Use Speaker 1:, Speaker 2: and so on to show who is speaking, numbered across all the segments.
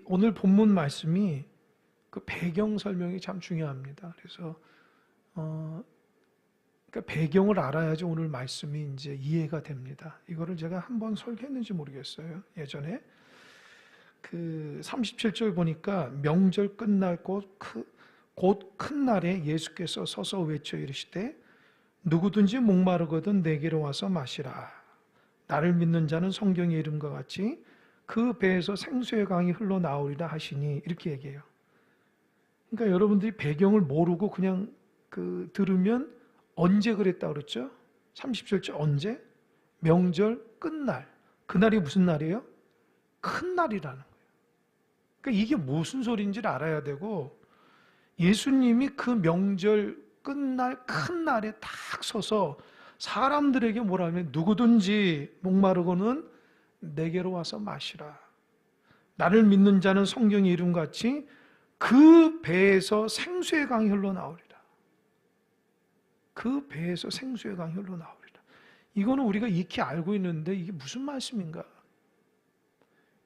Speaker 1: 오늘 본문 말씀이 그 배경 설명이 참 중요합니다. 그래서 그러니까 배경을 알아야지 오늘 말씀이 이제 이해가 됩니다. 이거를 제가 한번 설교했는지 모르겠어요. 예전에 그 37절 보니까 명절 끝날 곧 큰 날에 예수께서 서서 외쳐 이르시되 누구든지 목마르거든 내게로 와서 마시라. 나를 믿는 자는 성경의 이름과 같이 그 배에서 생수의 강이 흘러나오리라 하시니, 이렇게 얘기해요. 그러니까 여러분들이 배경을 모르고 그냥 들으면 언제 그랬다 그랬죠? 37절 언제? 명절 끝날. 그날이 무슨 날이에요? 큰 날이라는 거예요. 그러니까 이게 무슨 소리인지를 알아야 되고, 예수님이 그 명절 끝날 큰 날에 딱 서서 사람들에게 뭐라 하면 누구든지 목마르고는 내게로 와서 마시라. 나를 믿는 자는 성경의 이름같이 그 배에서 생수의 강이 흘러나오리라. 그 배에서 생수의 강이 흘러나오리라. 이거는 우리가 익히 알고 있는데 이게 무슨 말씀인가?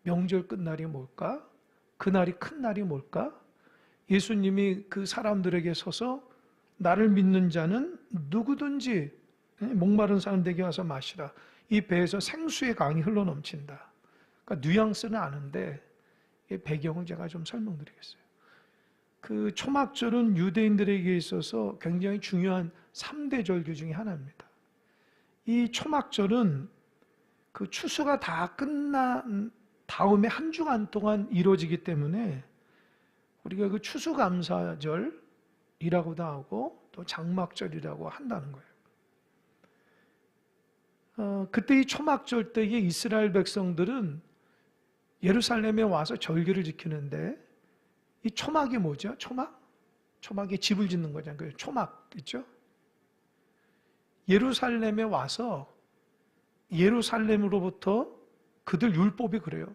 Speaker 1: 명절 끝날이 뭘까? 그날이 큰 날이 뭘까? 예수님이 그 사람들에게 서서 나를 믿는 자는 누구든지 목마른 사람에게 와서 마시라. 이 배에서 생수의 강이 흘러넘친다. 그러니까 뉘앙스는 아는데 배경을 제가 좀 설명드리겠어요. 그 초막절은 유대인들에게 있어서 굉장히 중요한 3대 절기 중에 하나입니다. 이 초막절은 그 추수가 다 끝난 다음에 한 주간 동안 이루어지기 때문에 우리가 그 추수감사절이라고도 하고 또 장막절이라고 한다는 거예요. 그때 이 초막절 때에 이스라엘 백성들은 예루살렘에 와서 절기를 지키는데, 이 초막이 뭐죠? 초막에 집을 짓는 거잖아요. 그 초막 있죠? 예루살렘에 와서 예루살렘으로부터 그들 율법이 그래요.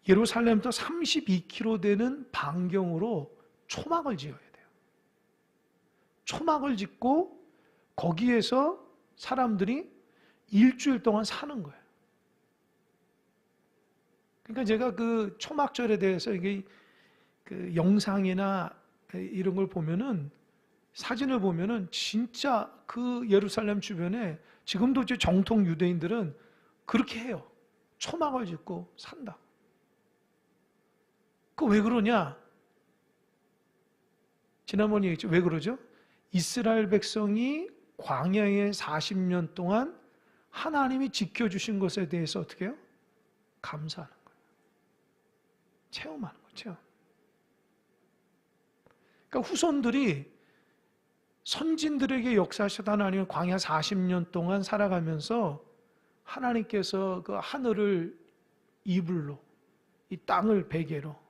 Speaker 1: 예루살렘부터 32km 되는 반경으로 초막을 지어야 돼요. 초막을 짓고 거기에서 사람들이 일주일 동안 사는 거예요. 그러니까 제가 그 초막절에 대해서 이게 그 영상이나 이런 걸 보면은, 사진을 보면은 진짜 그 예루살렘 주변에 지금도 이제 정통 유대인들은 그렇게 해요. 초막을 짓고 산다. 그 왜 그러냐? 지난번에 얘기했죠. 왜 그러죠? 이스라엘 백성이 광야에 40년 동안 하나님이 지켜주신 것에 대해서 어떻게 해요? 감사하는 거예요. 체험하는 거예요. 체험. 그러니까 후손들이 선진들에게 역사하셨던 하나님은 광야 40년 동안 살아가면서 하나님께서 그 하늘을 이불로, 이 땅을 베개로,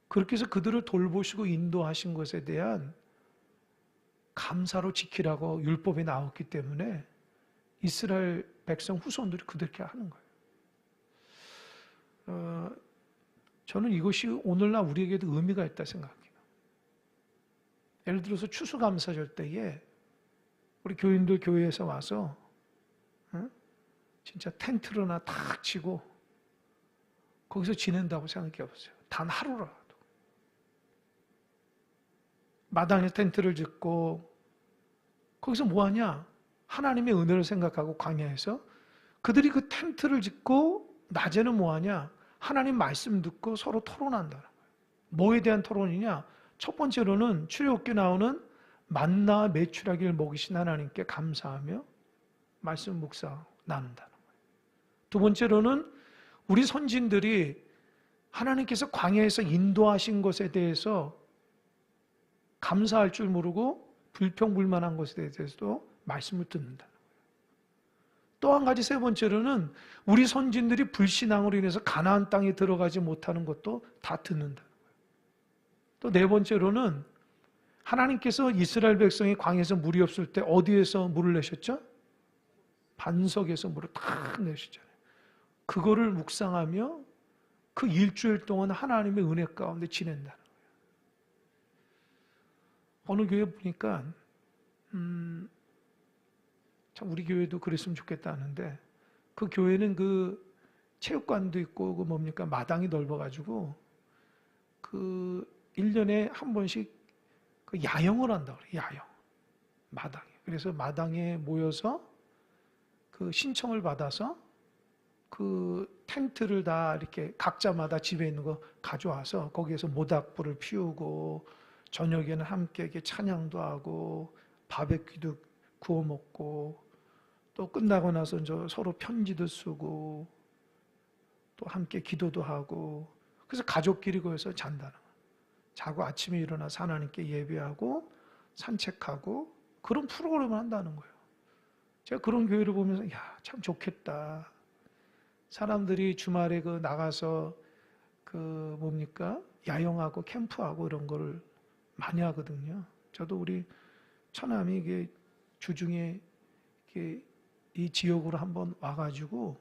Speaker 1: 그렇게 해서 그들을 돌보시고 인도하신 것에 대한 감사로 지키라고 율법에 나왔기 때문에 이스라엘 백성 후손들이 그렇게 하는 거예요. 저는 이것이 오늘날 우리에게도 의미가 있다 생각해요. 예를 들어서 추수감사절 때에 우리 교인들 교회에서 와서 진짜 텐트를 하나 탁 치고 거기서 지낸다고 생각해 보세요. 단 하루라도. 마당에 텐트를 짓고 거기서 뭐하냐? 하나님의 은혜를 생각하고 광야에서 그들이 그 텐트를 짓고 낮에는 뭐하냐? 하나님 말씀 듣고 서로 토론한다는 거예요. 뭐에 대한 토론이냐? 첫 번째로는 출애굽기에 나오는 만나와 메추라기를 먹이신 하나님께 감사하며 말씀 묵상 나눈다는 거예요. 두 번째로는 우리 선진들이 하나님께서 광야에서 인도하신 것에 대해서 감사할 줄 모르고 불평불만한 것에 대해서도 말씀을 듣는다는 거예요. 또 한 가지 세 번째로는 우리 선진들이 불신앙으로 인해서 가나안 땅에 들어가지 못하는 것도 다 듣는다는 거예요. 또 네 번째로는 하나님께서 이스라엘 백성이 광야에서 물이 없을 때 어디에서 물을 내셨죠? 반석에서 물을 탁 내시잖아요. 그거를 묵상하며 그 일주일 동안 하나님의 은혜 가운데 지낸다는 거예요. 어느 교회 보니까 참 우리 교회도 그랬으면 좋겠다 하는데, 그 교회는 그 체육관도 있고 그 뭡니까 마당이 넓어가지고 그 1년에 한 번씩 그 야영을 한다 그래요. 야영. 마당에. 그래서 마당에 모여서 그 신청을 받아서 그 텐트를 다 이렇게 각자마다 집에 있는 거 가져와서 거기에서 모닥불을 피우고 저녁에는 함께 이렇게 찬양도 하고 바베큐도 구워 먹고 또 끝나고 나서 이제 서로 편지도 쓰고 또 함께 기도도 하고 그래서 가족끼리 거기서 잔다는 거예요. 자고 아침에 일어나서 하나님께 예배하고 산책하고 그런 프로그램을 한다는 거예요. 제가 그런 교회를 보면서 야, 참 좋겠다. 사람들이 주말에 그 나가서 그 뭡니까? 야영하고 캠프하고 이런 거를 많이 하거든요. 저도 우리 처남이 이게 주중에 이렇게 이 지역으로 한번 와가지고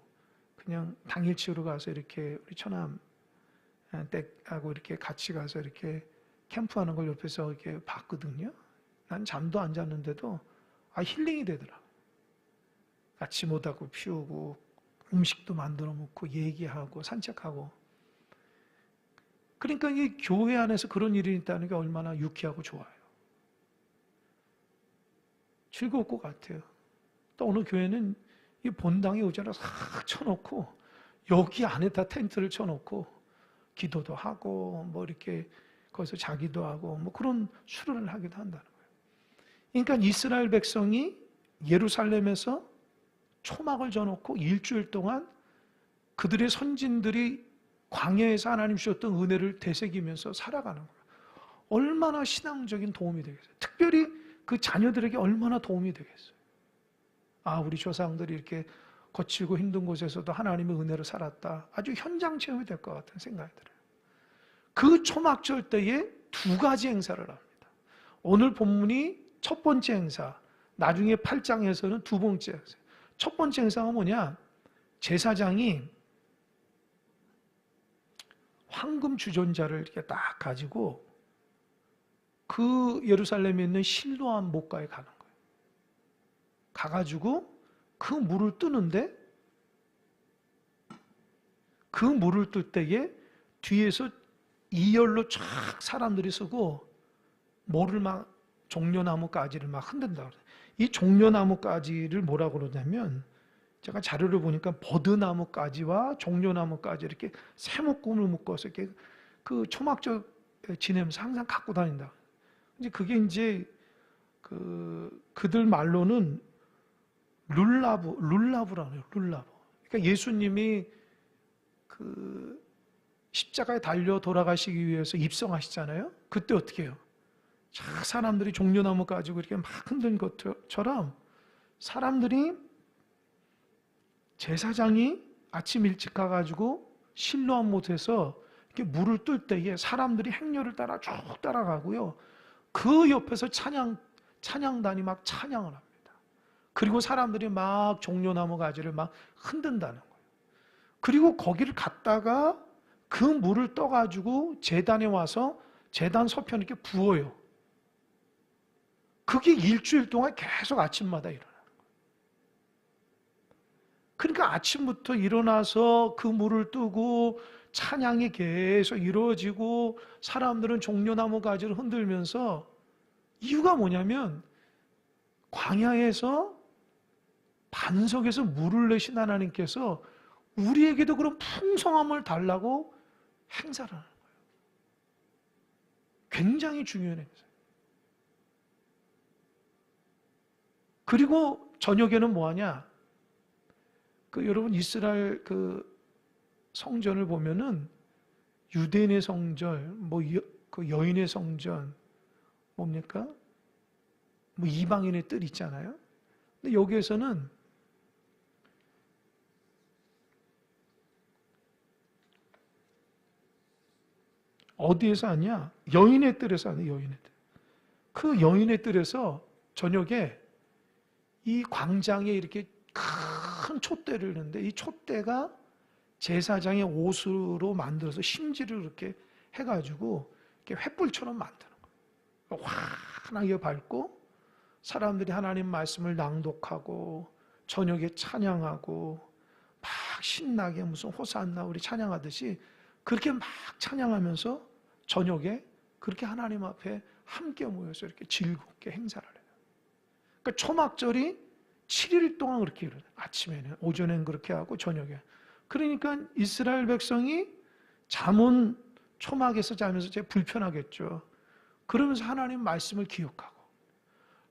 Speaker 1: 그냥 당일치기로 가서 이렇게 우리 처남 댁하고 이렇게 같이 가서 이렇게 캠프하는 걸 옆에서 이렇게 봤거든요. 난 잠도 안 잤는데도 힐링이 되더라. 같이 모닥불 피우고 음식도 만들어 먹고 얘기하고 산책하고. 그러니까 이 교회 안에서 그런 일이 있다는 게 얼마나 유쾌하고 좋아요. 즐거울 것 같아요. 또 어느 교회는 이 본당에 의자를 싹 쳐놓고 여기 안에다 텐트를 쳐놓고 기도도 하고 뭐 이렇게 거기서 자기도 하고 뭐 그런 수련을 하기도 한다는 거예요. 그러니까 이스라엘 백성이 예루살렘에서 초막을 져놓고 일주일 동안 그들의 선진들이 광야에서 하나님 주셨던 은혜를 되새기면서 살아가는 거예요. 얼마나 신앙적인 도움이 되겠어요. 특별히 그 자녀들에게 얼마나 도움이 되겠어요. 우리 조상들이 이렇게 거칠고 힘든 곳에서도 하나님의 은혜로 살았다. 아주 현장 체험이 될 것 같은 생각이 들어요. 그 초막절 때에 두 가지 행사를 합니다. 오늘 본문이 첫 번째 행사, 나중에 8장에서는 두 번째 행사. 첫 번째 행사가 뭐냐? 제사장이 황금 주전자를 이렇게 딱 가지고 그 예루살렘에 있는 실로암 목가에 가는 거예요. 가가지고 그 물을 뜨는데 그 물을 뜰 때에 뒤에서 이열로 쫙 사람들이 서고 뭐를 막 종려나무 가지를 막 흔든다. 이 종려나무 가지를 뭐라고 그러냐면 제가 자료를 보니까 버드나무 가지와 종려나무 가지 이렇게 세 묶음을 묶어서 이렇게 그 초막절 지내면서 항상 갖고 다닌다. 이제 그게 이제 그들 말로는 룰라브라네요. 룰라브. 그러니까 예수님이 그 십자가에 달려 돌아가시기 위해서 입성하시잖아요. 그때 어떻게 해요? 사람들이 종려나무 가지고 이렇게 막 흔든 것처럼 사람들이 제사장이 아침 일찍 가가지고 실로암 못에서 이렇게 물을 뜰 때에 사람들이 행렬을 따라 쭉 따라가고요. 그 옆에서 찬양단이 막 찬양을 합니다. 그리고 사람들이 막 종려나무 가지를 막 흔든다는 거예요. 그리고 거기를 갔다가 그 물을 떠가지고 제단에 와서 제단 서편에 이렇게 부어요. 그게 일주일 동안 계속 아침마다 일어나는 거예요. 그러니까 아침부터 일어나서 그 물을 뜨고 찬양이 계속 이루어지고 사람들은 종려나무 가지를 흔들면서 이유가 뭐냐면 광야에서 반석에서 물을 내신 하나님께서 우리에게도 그런 풍성함을 달라고 행사를 하는 거예요. 굉장히 중요한 행사예요. 그리고 저녁에는 뭐하냐? 여러분 이스라엘 성전을 보면은 유대인의 성전, 그 여인의 성전, 뭡니까? 이방인의 뜰 있잖아요. 근데 여기에서는 어디에서 하냐? 여인의 뜰에서 하네, 여인의 뜰. 그 여인의 뜰에서 저녁에 이 광장에 이렇게 큰 촛대를 넣는데 이 촛대가 제사장의 옷으로 만들어서 심지를 이렇게 해가지고 이렇게 횃불처럼 만드는 거예요. 환하게 밝고 사람들이 하나님 말씀을 낭독하고 저녁에 찬양하고 막 신나게 무슨 호산나 우리 찬양하듯이 그렇게 막 찬양하면서 저녁에 그렇게 하나님 앞에 함께 모여서 이렇게 즐겁게 행사를 해요. 그러니까 초막절이 7일 동안 그렇게 일어나요. 아침에는, 오전엔 그렇게 하고 저녁에. 그러니까 이스라엘 백성이 잠은 초막에서 자면서 제가 불편하겠죠. 그러면서 하나님 말씀을 기억하고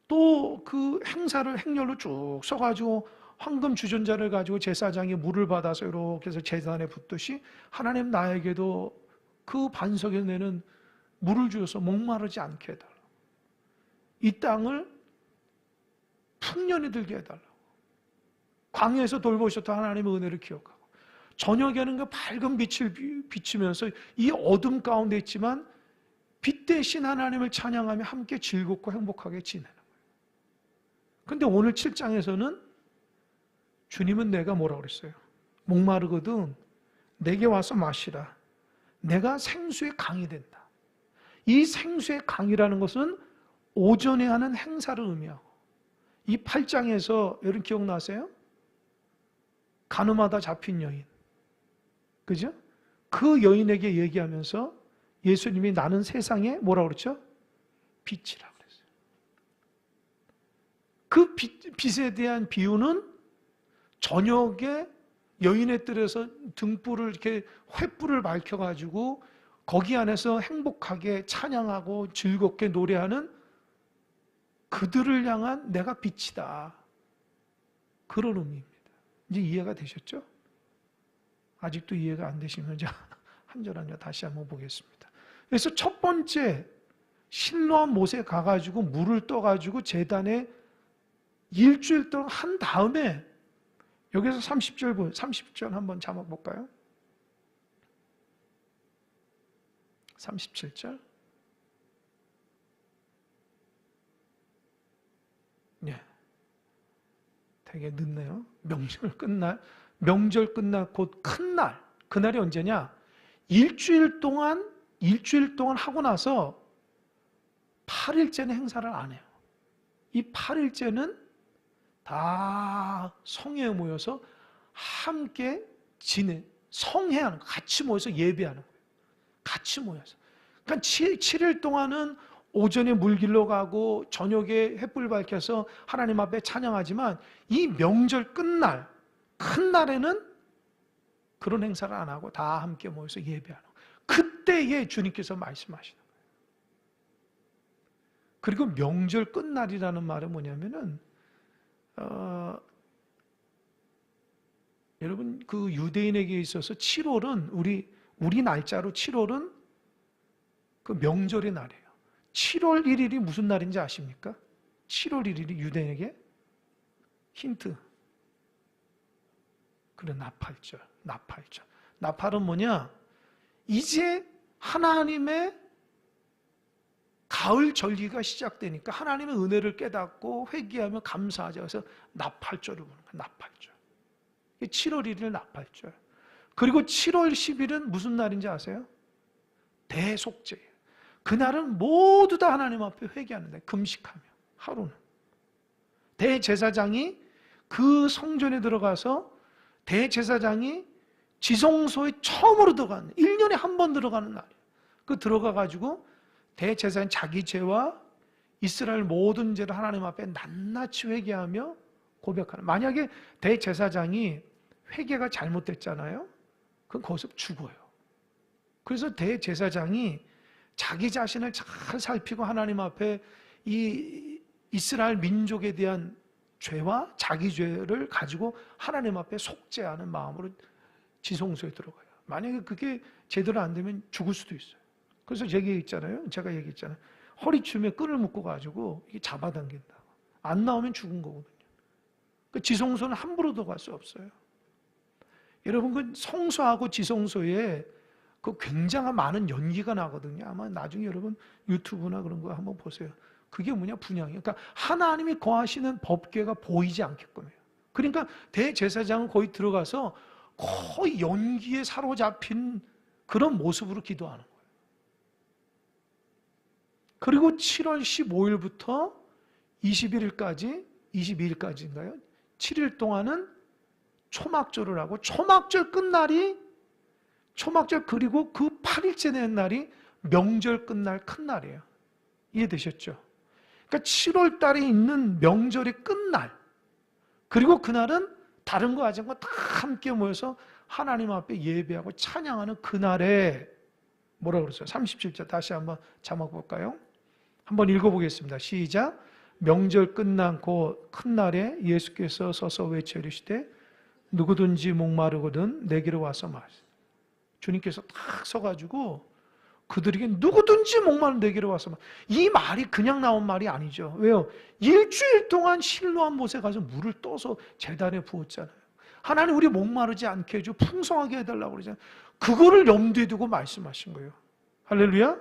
Speaker 1: 또 그 행사를 행렬로 쭉 서가지고 황금 주전자를 가지고 제사장이 물을 받아서 이렇게 해서 제단에 붓듯이 하나님 나에게도 그 반석에 내는 물을 주어서 목마르지 않게 해달라고. 이 땅을 풍년이 들게 해달라고. 광야에서 돌보셨던 하나님의 은혜를 기억하고 저녁에는 그 밝은 빛을 비추면서 이 어둠 가운데 있지만 빛 대신 하나님을 찬양하며 함께 즐겁고 행복하게 지내는 거예요. 그런데 오늘 7장에서는 주님은 내가 뭐라고 그랬어요? 목마르거든 내게 와서 마시라. 내가 생수의 강이 된다. 이 생수의 강이라는 것은 오전에 하는 행사를 의미하고 이 8장에서 여러분 기억나세요? 가늠하다 잡힌 여인. 그죠? 그 여인에게 얘기하면서 예수님이 나는 세상에 뭐라고 그랬죠? 빛이라고 그랬어요. 그 빛에 대한 비유는 저녁에 여인의 뜰에서 등불을 이렇게 횃불을 밝혀가지고 거기 안에서 행복하게 찬양하고 즐겁게 노래하는 그들을 향한 내가 빛이다. 그런 의미입니다. 이제 이해가 되셨죠? 아직도 이해가 안 되시면 한 절 한 절 다시 한번 보겠습니다. 그래서 첫 번째 실로암 못에 가가지고 물을 떠가지고 제단에 일주일 동안 한 다음에 여기서 30절 한번 자막 볼까요? 37절. 네. 되게 늦네요. 명절 끝날 곧 큰 날. 그날이 언제냐? 일주일 동안 하고 나서 8일째는 행사를 안 해요. 이 8일째는 다 성회에 모여서 함께 성회하는 거, 같이 모여서 예배하는 거예요. 같이 모여서. 그러니까 7일 동안은 오전에 물길로 가고 저녁에 횃불 밝혀서 하나님 앞에 찬양하지만 이 명절 끝날, 큰 날에는 그런 행사를 안 하고 다 함께 모여서 예배하는 거예요. 그때에 주님께서 말씀하시는 거예요. 그리고 명절 끝날이라는 말은 뭐냐면은 여러분 그 유대인에게 있어서 7월은 우리 날짜로 7월은 그 명절의 날이에요. 7월 1일이 무슨 날인지 아십니까? 7월 1일이 유대인에게 힌트. 그래 나팔절. 나팔은 뭐냐? 이제 하나님의 가을 절기가 시작되니까 하나님의 은혜를 깨닫고 회개하며 감사하자. 그래서 나팔절을 보는 거예요. 나팔절. 7월 1일 나팔절. 그리고 7월 10일은 무슨 날인지 아세요? 대속죄예요. 그날은 모두 다 하나님 앞에 회개하는데 금식하며 하루는 대제사장이 그 성전에 들어가서 대제사장이 지성소에 처음으로 들어가는 1년에 한 번 들어가는 날이에요. 그 들어가가지고 대제사장이 자기 죄와 이스라엘 모든 죄를 하나님 앞에 낱낱이 회개하며 고백하는. 만약에 대제사장이 회개가 잘못됐잖아요. 그럼 거기서 죽어요. 그래서 대제사장이 자기 자신을 잘 살피고 하나님 앞에 이 이스라엘 민족에 대한 죄와 자기 죄를 가지고 하나님 앞에 속죄하는 마음으로 지성소에 들어가요. 만약에 그게 제대로 안 되면 죽을 수도 있어요. 그래서 제가 얘기했잖아요. 허리춤에 끈을 묶고 가지고 이게 잡아당긴다. 안 나오면 죽은 거거든요. 그 지성소는 함부로 들어갈 수 없어요. 여러분 그 성소하고 지성소에 그 굉장한 많은 연기가 나거든요. 아마 나중에 여러분 유튜브나 그런 거 한번 보세요. 그게 뭐냐? 분향이에요. 그러니까 하나님이 거하시는 법궤가 보이지 않게끔 해요. 그러니까 대제사장은 거기 들어가서 거의 연기에 사로잡힌 그런 모습으로 기도하는 거예요. 그리고 7월 15일부터 22일까지인가요? 7일 동안은 초막절을 하고 초막절 끝날이 초막절 그리고 그 8일째 된 날이 명절 끝날 큰 날이에요. 이해되셨죠? 그러니까 7월 달에 있는 명절의 끝날, 그리고 그날은 다른 거 하지 않고 다 함께 모여서 하나님 앞에 예배하고 찬양하는 그날에 뭐라고 그랬어요? 37절 다시 한번 자막 볼까요? 한번 읽어보겠습니다. 시작. 명절 끝난 그 큰 날에 예수께서 서서 외쳐 이르시되 누구든지 목마르거든 내게로 와서 마시. 주님께서 딱 서가지고 그들에게 누구든지 목마른 내게로 와서 마시. 이 말이 그냥 나온 말이 아니죠. 왜요? 일주일 동안 실로암 못에 가서 물을 떠서 제단에 부었잖아요. 하나님 우리 목마르지 않게 해줘 풍성하게 해달라고 그러잖아요. 그거를 염두에 두고 말씀하신 거예요. 할렐루야.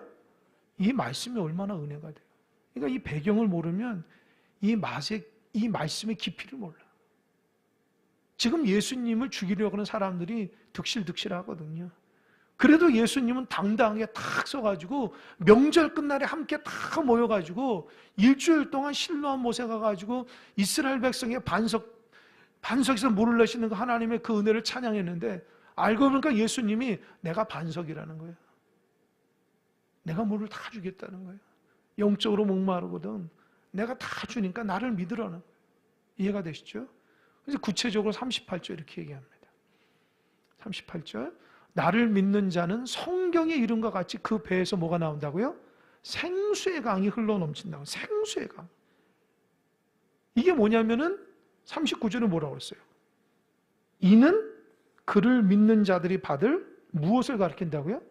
Speaker 1: 이 말씀이 얼마나 은혜가 돼요. 그러니까 이 배경을 모르면 이 말씀의 깊이를 몰라. 지금 예수님을 죽이려고 하는 사람들이 득실득실하거든요. 그래도 예수님은 당당하게 탁 서가지고 명절 끝날에 함께 탁 모여가지고 일주일 동안 실로암 못에 가가지고 이스라엘 백성의 반석에서 물을 내시는 그 하나님의 그 은혜를 찬양했는데 알고 보니까 예수님이 내가 반석이라는 거예요. 내가 물을 다 주겠다는 거예요. 영적으로 목마르거든 내가 다 주니까 나를 믿으라는 거예요. 이해가 되시죠? 그래서 구체적으로 38절 이렇게 얘기합니다. 38절 나를 믿는 자는 성경의 이름과 같이 그 배에서 뭐가 나온다고요? 생수의 강이 흘러넘친다고. 생수의 강. 이게 뭐냐면은 39절은 뭐라고 했어요? 이는 그를 믿는 자들이 받을 무엇을 가리킨다고요?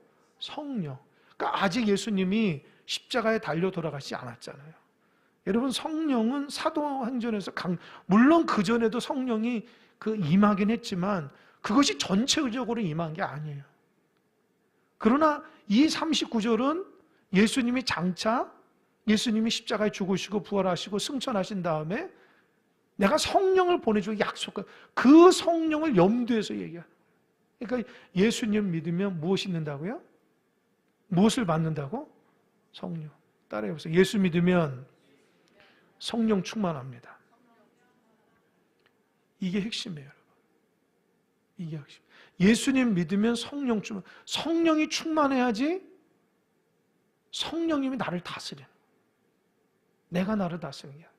Speaker 1: 성령. 그러니까 아직 예수님이 십자가에 달려 돌아가시지 않았잖아요. 여러분 성령은 사도행전에서 물론 그 전에도 성령이 임하긴 했지만 그것이 전체적으로 임한 게 아니에요. 그러나 이 39절은 예수님이 장차 예수님이 십자가에 죽으시고 부활하시고 승천하신 다음에 내가 성령을 보내주고 약속한 그 성령을 염두에서 얘기해요. 그러니까 예수님 믿으면 무엇이 있는다고요? 무엇을 받는다고? 성령. 따라해보세요. 예수 믿으면 성령 충만합니다. 이게 핵심이에요, 여러분. 이게 핵심. 예수님 믿으면 성령 충만. 성령이 충만해야지 성령님이 나를 다스리는. 내가 나를 다스리는 게 아니에요.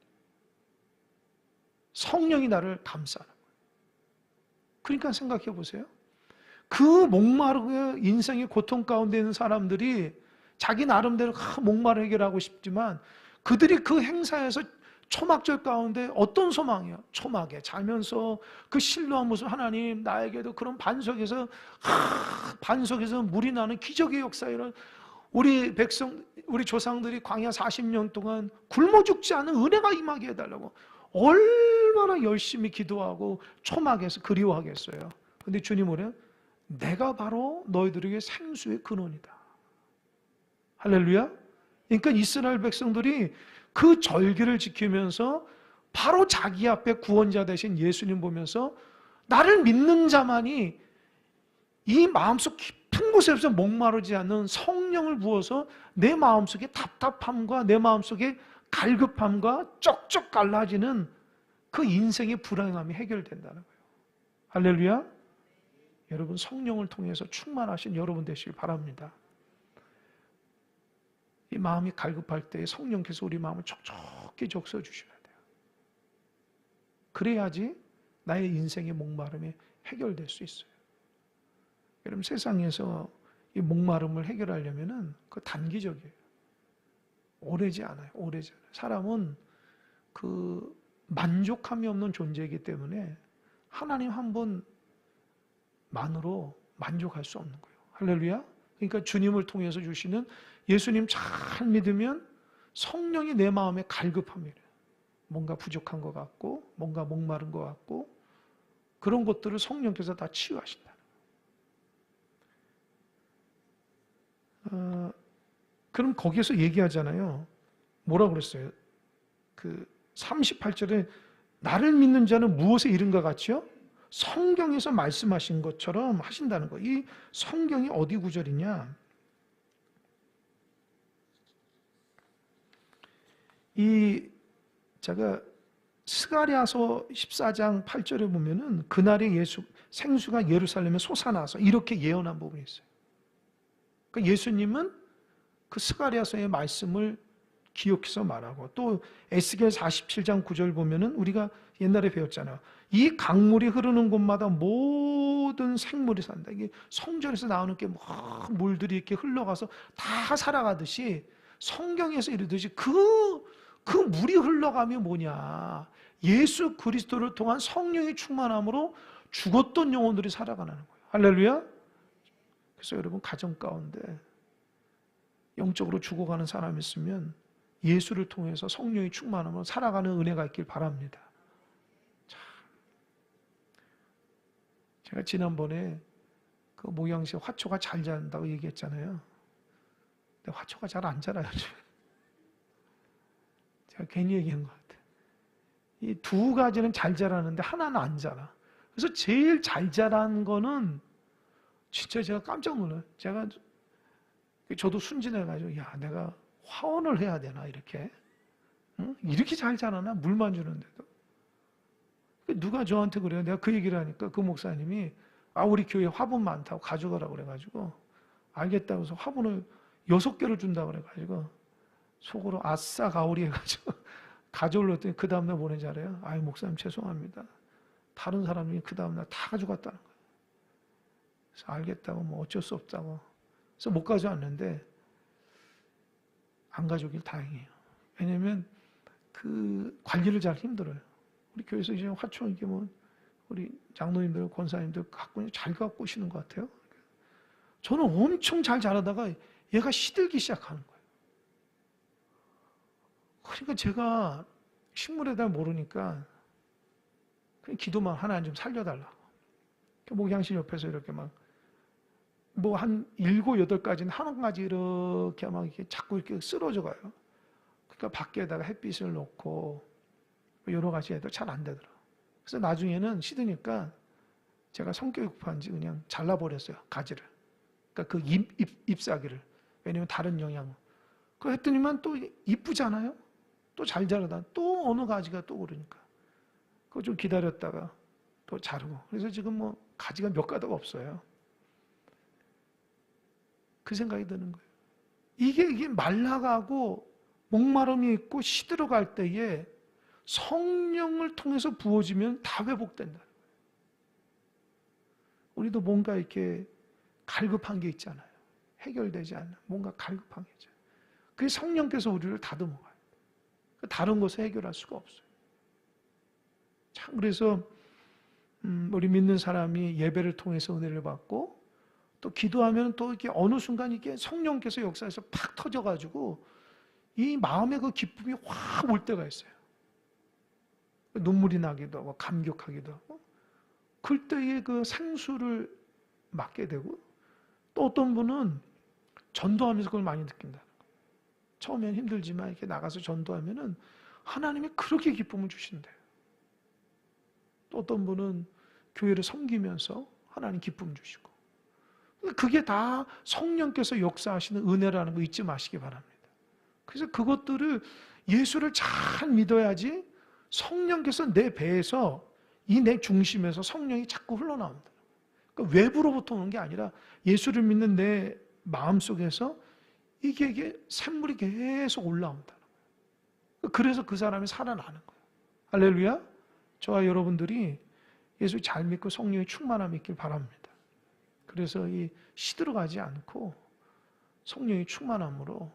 Speaker 1: 성령이 나를 감싸는 거예요. 그러니까 생각해 보세요. 그 목마르고 인생의 고통 가운데 있는 사람들이 자기 나름대로 목마를 해결하고 싶지만 그들이 그 행사에서 초막절 가운데 어떤 소망이야? 초막에 자면서 그 실로암 모습 하나님 나에게도 그런 반석에서 물이 나는 기적의 역사에 우리 백성, 우리 조상들이 광야 40년 동안 굶어 죽지 않은 은혜가 임하게 해달라고 얼마나 열심히 기도하고 초막에서 그리워하겠어요. 근데 주님은 내가 바로 너희들에게 생수의 근원이다. 할렐루야. 그러니까 이스라엘 백성들이 그 절기를 지키면서 바로 자기 앞에 구원자 되신 예수님 보면서 나를 믿는 자만이 이 마음속 깊은 곳에서 목마르지 않는 성령을 부어서 내 마음속에 답답함과 내 마음속에 갈급함과 쩍쩍 갈라지는 그 인생의 불안함이 해결된다는 거예요. 할렐루야. 여러분 성령을 통해서 충만하신 여러분 되시길 바랍니다. 이 마음이 갈급할 때 성령께서 우리 마음을 촉촉히 적셔주셔야 돼요. 그래야지 나의 인생의 목마름이 해결될 수 있어요. 여러분 세상에서 이 목마름을 해결하려면은 그 단기적이에요. 오래지 않아요. 오래지 않아요. 사람은 그 만족함이 없는 존재이기 때문에 하나님 한 분만으로 만족할 수 없는 거예요. 할렐루야. 그러니까 주님을 통해서 주시는 예수님 잘 믿으면 성령이 내 마음에 갈급함이래요. 뭔가 부족한 것 같고 뭔가 목마른 것 같고 그런 것들을 성령께서 다 치유하신다. 그럼 거기에서 얘기하잖아요. 뭐라고 그랬어요? 그 38절에 나를 믿는 자는 무엇에 이른가 같이요? 성경에서 말씀하신 것처럼 하신다는 거예요. 이 성경이 어디 구절이냐? 제가 스가랴서 14장 8절에 보면은 그날에 생수가 예루살렘에 솟아나서 이렇게 예언한 부분이 있어요. 그러니까 예수님은 그 스가랴서의 말씀을 기억해서 말하고, 또 에스겔 47장 9절 보면은 우리가 옛날에 배웠잖아요. 이 강물이 흐르는 곳마다 모든 생물이 산다. 이게 성전에서 나오는 게 막 물들이 이렇게 흘러가서 다 살아가듯이 성경에서 이르듯이 그 물이 흘러가면 뭐냐? 예수 그리스도를 통한 성령의 충만함으로 죽었던 영혼들이 살아가는 거예요. 할렐루야. 그래서 여러분, 가정 가운데 영적으로 죽어가는 사람이 있으면 예수를 통해서 성령의 충만함으로 살아가는 은혜가 있길 바랍니다. 자, 제가 지난번에 그 모양새 화초가 잘 자란다고 얘기했잖아요. 근데 화초가 잘 안 자라요. 제가 괜히 얘기한 것 같아요. 이 두 가지는 잘 자라는데 하나는 안 자라. 그래서 제일 잘 자란 거는 진짜 제가 깜짝 놀라요. 저도 순진해가지고, 야, 내가 화원을 해야 되나, 이렇게. 응? 이렇게 잘 자라나? 물만 주는데도. 누가 저한테 그래요. 내가 그 얘기를 하니까 그 목사님이, 우리 교회 화분 많다고 가져가라고 그래가지고, 알겠다고 해서 화분을 6개를 준다고 그래가지고, 속으로 아싸 가오리 해가지고, 가져올렸더니 그 다음날 보내지 않아요. 목사님 죄송합니다. 다른 사람이 그 다음날 다 가져갔다는 거예요. 그래서 알겠다고, 뭐 어쩔 수 없다고. 그래서 못 가져왔는데, 안 가져오길 다행이에요. 왜냐면 그 관리를 잘 힘들어요. 우리 교회에서 이제 화초 이게 뭐 우리 장로님들, 권사님들 잘 갖고 오시는 것 같아요. 저는 엄청 잘 자라다가 얘가 시들기 시작하는 거예요. 그러니까 제가 식물에 대해 모르니까 그냥 기도만 하나님 좀 살려달라고. 목양실 옆에서 이렇게 막 뭐 한 7, 8가지는 한 가지 이렇게 막 이렇게 자꾸 이렇게 쓰러져 가요. 그러니까 밖에다가 햇빛을 놓고 여러 가지 해도 잘 안 되더라고요. 그래서 나중에는 시드니까 제가 성격이 급한지 그냥 잘라버렸어요. 가지를. 그러니까 그 잎사귀를. 왜냐면 다른 영양. 그거 했더니만 또 이쁘잖아요? 또 잘 자라다. 또 어느 가지가 또 오르니까. 그거 좀 기다렸다가 또 자르고. 그래서 지금 뭐 가지가 몇 가닥 없어요. 그 생각이 드는 거예요. 이게 말라가고 목마름이 있고 시들어갈 때에 성령을 통해서 부어지면 다 회복된다는 거예요. 우리도 뭔가 이렇게 갈급한 게 있잖아요. 해결되지 않는 뭔가 갈급한 게 있잖아요. 그게 성령께서 우리를 다듬어가요. 다른 것을 해결할 수가 없어요. 참 그래서 우리 믿는 사람이 예배를 통해서 은혜를 받고 또 기도하면 또 이렇게 어느 순간 이게 성령께서 역사에서 팍 터져가지고 이 마음의 그 기쁨이 확 올 때가 있어요. 눈물이 나기도 하고 감격하기도 하고 그럴 때에 그 생수를 맞게 되고 또 어떤 분은 전도하면서 그걸 많이 느낀다는 거예요. 처음엔 힘들지만 이렇게 나가서 전도하면은 하나님이 그렇게 기쁨을 주신대요. 또 어떤 분은 교회를 섬기면서 하나님 기쁨 주시고 그게 다 성령께서 역사하시는 은혜라는 거 잊지 마시기 바랍니다. 그래서 그것들을 예수를 잘 믿어야지 성령께서 내 배에서 이 내 중심에서 성령이 자꾸 흘러나온다. 그러니까 외부로부터 오는 게 아니라 예수를 믿는 내 마음속에서 이게 샘물이 계속 올라온다는 거예요. 그래서 그 사람이 살아나는 거예요. 할렐루야. 저와 여러분들이 예수 잘 믿고 성령의 충만함이 있길 바랍니다. 그래서 이 시들어가지 않고 성령의 충만함으로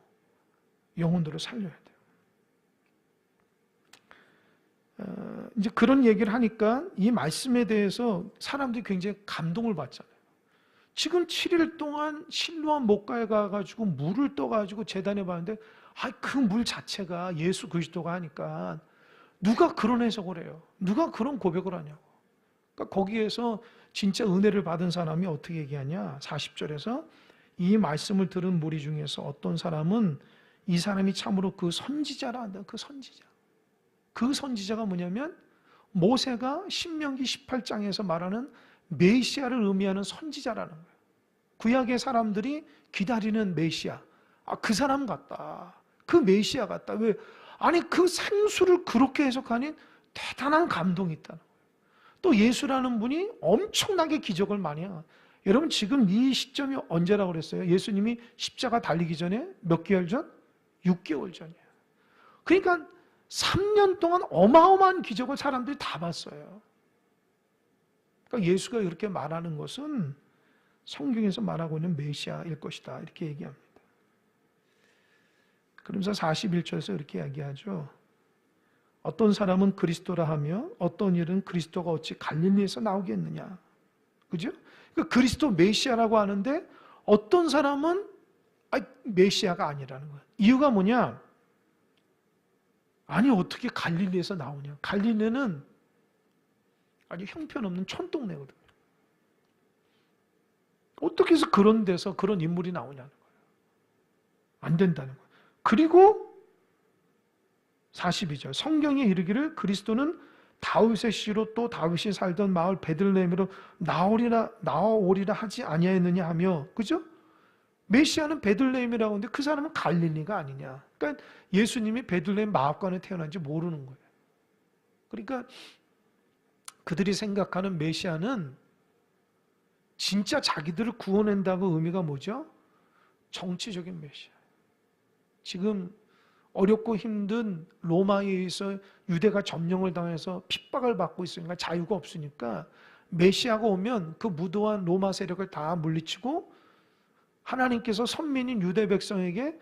Speaker 1: 영혼들을 살려야 돼요. 이제 그런 얘기를 하니까 이 말씀에 대해서 사람들이 굉장히 감동을 받잖아요. 지금 7일 동안 실로암 목가에 가가지고 물을 떠가지고 제단에 봤는데 그 물 자체가 예수 그리스도가 하니까 누가 그런 해석을 해요? 누가 그런 고백을 하냐고. 그러니까 거기에서 진짜 은혜를 받은 사람이 어떻게 얘기하냐? 40절에서 이 말씀을 들은 무리 중에서 어떤 사람은 이 사람이 참으로 그 선지자라 한다. 그 선지자. 그 선지자가 뭐냐면 모세가 신명기 18장에서 말하는 메시아를 의미하는 선지자라는 거예요. 구약의 사람들이 기다리는 메시아. 그 사람 같다. 그 메시아 같다. 왜? 아니 그 생수를 그렇게 해석하니 대단한 감동이 있다는 거예요. 또 예수라는 분이 엄청나게 기적을 많이 해요. 여러분 지금 이 시점이 언제라고 그랬어요? 예수님이 십자가 달리기 전에 몇 개월 전? 6개월 전이에요. 그러니까 3년 동안 어마어마한 기적을 사람들이 다 봤어요. 그러니까 예수가 이렇게 말하는 것은 성경에서 말하고 있는 메시아일 것이다. 이렇게 얘기합니다. 그러면서 41절에서 이렇게 이야기하죠. 어떤 사람은 그리스도라 하며 어떤 일은 그리스도가 어찌 갈릴리에서 나오겠느냐. 그죠? 그러니까 그리스도 메시아라고 하는데 어떤 사람은 메시아가 아니라는 거예요. 이유가 뭐냐? 아니 어떻게 갈릴리에서 나오냐. 갈릴리는 아주 형편없는 촌동네거든요. 어떻게 해서 그런 데서 그런 인물이 나오냐는 거예요. 안 된다는 거예요. 그리고 42절 성경에 이르기를 그리스도는 다윗의 씨로 또 다윗이 살던 마을 베들레헴으로 나오리라 하지 아니하였느냐 하며, 그죠? 메시아는 베들레헴이라고 하는데 그 사람은 갈릴리가 아니냐. 그러니까 예수님이 베들레헴 마을관에 태어난지 모르는 거예요. 그러니까 그들이 생각하는 메시아는 진짜 자기들을 구원한다고 의미가 뭐죠? 정치적인 메시아. 지금 어렵고 힘든 로마에 의해서 유대가 점령을 당해서 핍박을 받고 있으니까 자유가 없으니까 메시아가 오면 그 무도한 로마 세력을 다 물리치고 하나님께서 선민인 유대 백성에게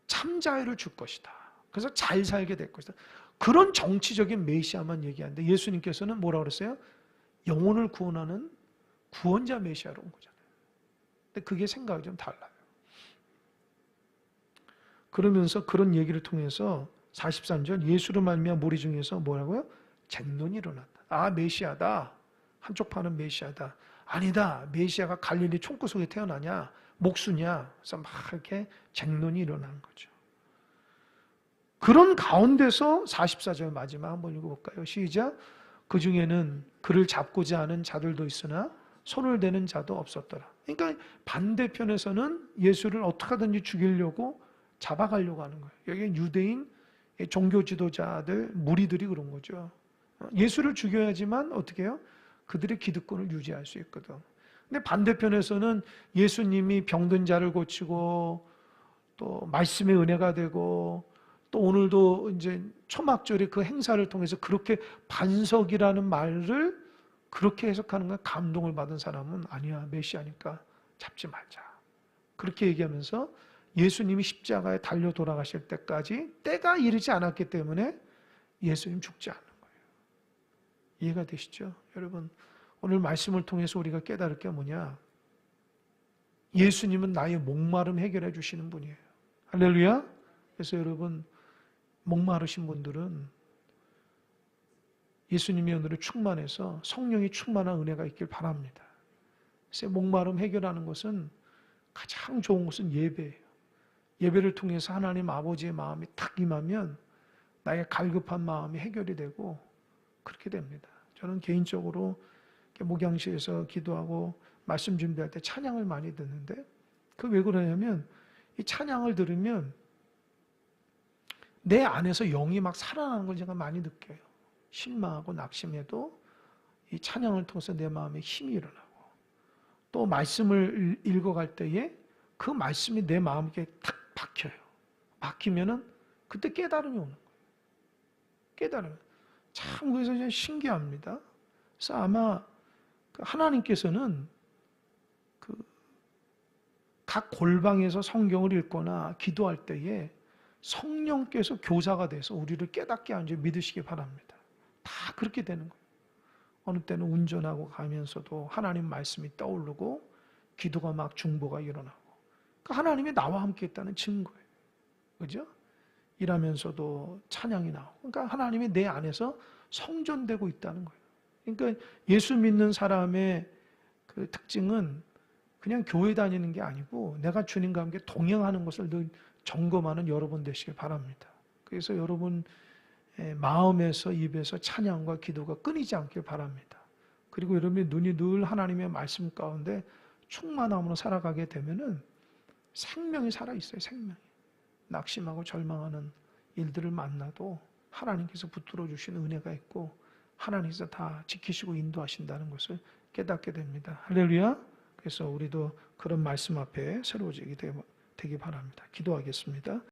Speaker 1: 참 자유를 줄 것이다. 그래서 잘 살게 될 것이다. 그런 정치적인 메시아만 얘기하는데 예수님께서는 뭐라고 그랬어요? 영혼을 구원하는 구원자 메시아로 온 거잖아요. 근데 그게 생각이 좀 달라요. 그러면서 그런 얘기를 통해서 43절 예수로 말미암아 무리 중에서 뭐라고요? 쟁론이 일어났다. 아 메시아다. 한쪽 파는 메시아다. 아니다. 메시아가 갈릴리 총구석에 태어나냐? 목수냐? 그래서 막 이렇게 쟁론이 일어난 거죠. 그런 가운데서 44절 마지막 한번 읽어볼까요? 시작. 그 중에는 그를 잡고자 하는 자들도 있으나 손을 대는 자도 없었더라. 그러니까 반대편에서는 예수를 어떻게 하든지 죽이려고 잡아가려고 하는 거예요. 여기 유대인 종교 지도자들, 무리들이 그런 거죠. 예수를 죽여야지만 어떻게 해요? 그들의 기득권을 유지할 수 있거든. 근데 반대편에서는 예수님이 병든 자를 고치고 또 말씀의 은혜가 되고 또 오늘도 이제 초막절의 그 행사를 통해서 그렇게 반석이라는 말을 그렇게 해석하는 건 감동을 받은 사람은 아니야. 메시아니까 잡지 말자. 그렇게 얘기하면서 예수님이 십자가에 달려 돌아가실 때까지 때가 이르지 않았기 때문에 예수님 죽지 않는 거예요. 이해가 되시죠? 여러분, 오늘 말씀을 통해서 우리가 깨달을 게 뭐냐? 예수님은 나의 목마름 해결해 주시는 분이에요. 할렐루야! 그래서 여러분, 목마르신 분들은 예수님의 은혜로 충만해서 성령이 충만한 은혜가 있길 바랍니다. 그래서 목마름 해결하는 것은 가장 좋은 것은 예배예요. 예배를 통해서 하나님 아버지의 마음이 탁 임하면 나의 갈급한 마음이 해결이 되고 그렇게 됩니다. 저는 개인적으로 목양실에서 기도하고 말씀 준비할 때 찬양을 많이 듣는데 그 왜 그러냐면 이 찬양을 들으면 내 안에서 영이 막 살아나는 걸 제가 많이 느껴요. 실망하고 낙심해도 이 찬양을 통해서 내 마음에 힘이 일어나고 또 말씀을 읽어갈 때에 그 말씀이 내 마음에 탁 박혀요. 박히면은 그때 깨달음이 오는 거예요. 깨달음. 참 그래서 좀 신기합니다. 그래서 아마 하나님께서는 각 골방에서 성경을 읽거나 기도할 때에 성령께서 교사가 돼서 우리를 깨닫게 하는 줄 믿으시기 바랍니다. 다 그렇게 되는 거예요. 어느 때는 운전하고 가면서도 하나님 말씀이 떠오르고 기도가 막 중보가 일어나고 그러니까 하나님이 나와 함께 있다는 증거예요. 그죠? 일하면서도 찬양이 나오고 그러니까 하나님이 내 안에서 성전되고 있다는 거예요. 그러니까 예수 믿는 사람의 그 특징은 그냥 교회 다니는 게 아니고 내가 주님과 함께 동행하는 것을 늘 점검하는 여러분 되시길 바랍니다. 그래서 여러분 마음에서 입에서 찬양과 기도가 끊이지 않길 바랍니다. 그리고 여러분의 눈이 늘 하나님의 말씀 가운데 충만함으로 살아가게 되면은 생명이 살아있어요. 생명이. 낙심하고 절망하는 일들을 만나도 하나님께서 붙들어 주시는 은혜가 있고 하나님께서 다 지키시고 인도하신다는 것을 깨닫게 됩니다. 할렐루야. 그래서 우리도 그런 말씀 앞에 새로워지게 되기 바랍니다. 기도하겠습니다.